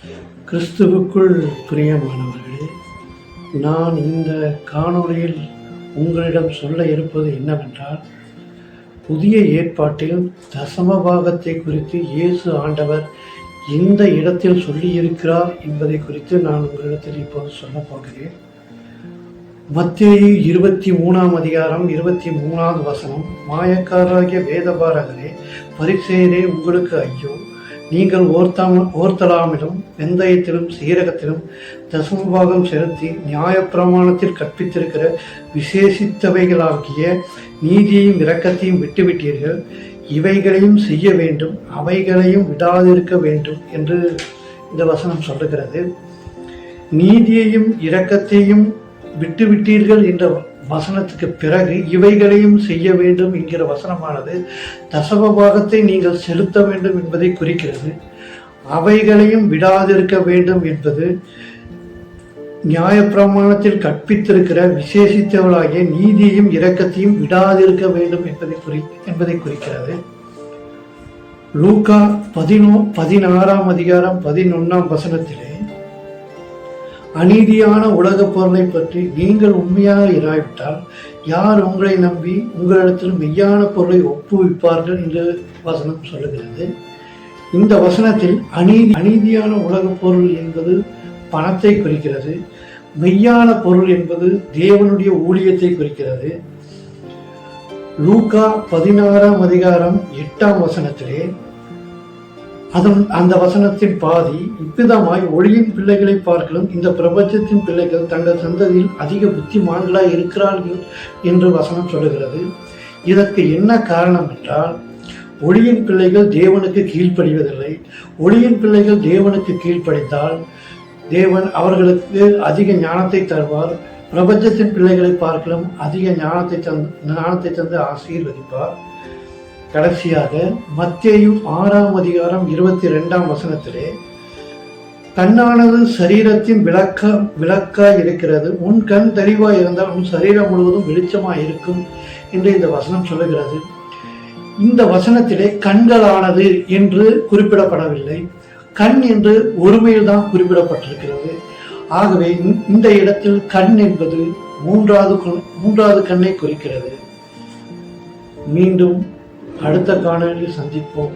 கிறிஸ்துவுக்குள் பிரியமானவர்களே, நான் இந்த காணொளியில் உங்களிடம் சொல்ல இருப்பது என்னவென்றால், புதிய ஏற்பாட்டில் தசமபாகத்தை குறித்து இயேசு ஆண்டவர் எந்த இடத்தில் சொல்லியிருக்கிறார் என்பதை குறித்து நான் உங்களிடத்தில் இப்போது சொல்ல போகிறேன். மத்தேயு 23 அதிகாரம் 23வது வசனம். மாயக்காரராகிய வேதபாரகரே, பரிசேயரே, உங்களுக்கு ஐயோ! நீங்கள் ஓர்த்தலாமிலும் வெந்தயத்திலும் சீரகத்திலும் தசமபாகம் செலுத்தி நியாயப்பிரமாணத்தில் கற்பித்திருக்கிற விசேஷித்தவைகளாகிய நீதியையும் இரக்கத்தையும் விட்டுவிட்டீர்கள். இவைகளையும் செய்ய வேண்டும், அவைகளையும் விடாதிருக்க வேண்டும் என்று இந்த வசனம் சொல்லுகிறது. நீதியையும் இரக்கத்தையும் விட்டுவிட்டீர்கள் என்ற வசனத்துக்கு பிறகு இவைகளையும் செய்ய வேண்டும் என்கிற வசனமானது தசமபாகத்தை நீங்கள் செலுத்த வேண்டும் என்பதை குறிக்கிறது. அவைகளையும் விடாதிருக்க வேண்டும் என்பது நியாயப்பிரமாணத்தில் கற்பித்திருக்கிற விசேஷித்தவளாகிய நீதியையும் இரக்கத்தையும் விடாதிருக்க வேண்டும் என்பதை குறிக்கிறது. லூக்கா 16 அதிகாரம் 11 வசனத்திலே, அநீதியான உலகப் பொருளை பற்றி நீங்கள் உண்மையாக இராவிட்டால் யார் உங்களை நம்பி உங்களிடத்தில் மெய்யான பொருளை ஒப்புவிப்பார்கள் என்று வசனம் சொல்லுகிறது. இந்த வசனத்தில் அநீதியான உலகப் பொருள் என்பது பணத்தை குறிக்கிறது. மெய்யான பொருள் என்பது தேவனுடைய ஊழியத்தை குறிக்கிறது. லூக்கா 16 அதிகாரம் 8 வசனத்திலே அந்த வசனத்தின் பாதி இவ்விதமாய் ஒளியின் பிள்ளைகளை பார்க்கலும் இந்த பிரபஞ்சத்தின் பிள்ளைகள் தங்கள் சந்ததியில் அதிக புத்திமான்களாய் இருக்கிறார்கள் என்று வசனம் சொல்லுகிறது. இதற்கு என்ன காரணம் என்றால், ஒளியின் பிள்ளைகள் தேவனுக்கு கீழ்ப்படிவதில்லை. ஒளியின் பிள்ளைகள் தேவனுக்கு கீழ்ப்படித்தால் தேவன் அவர்களுக்கு அதிக ஞானத்தை தருவார். பிரபஞ்சத்தின் பிள்ளைகளை பார்க்கலும் அதிக ஞானத்தை தந்து ஆசீர்வதிப்பார். கடைசியாக மத்தேயு 6 அதிகாரம் 22 வசனத்திலே, கண்ணானது சரீரத்தின் விளக்காய் இருக்கிறது. உன் கண் தெளிவாய் இருந்தால் உன் சரீரம் முழுவதும் வெளிச்சமாய் இருக்கும் என்று இந்த வசனம் சொல்லுகிறது. இந்த வசனத்திலே கண்களானது என்று குறிப்பிடப்படவில்லை. கண் என்று ஒருமையில் தான் குறிப்பிடப்பட்டிருக்கிறது. ஆகவே இந்த இடத்தில் கண் என்பது மூன்றாவது கண்ணை குறிக்கிறது. மீண்டும் அடுத்த காணொளியில் சந்திப்போம்.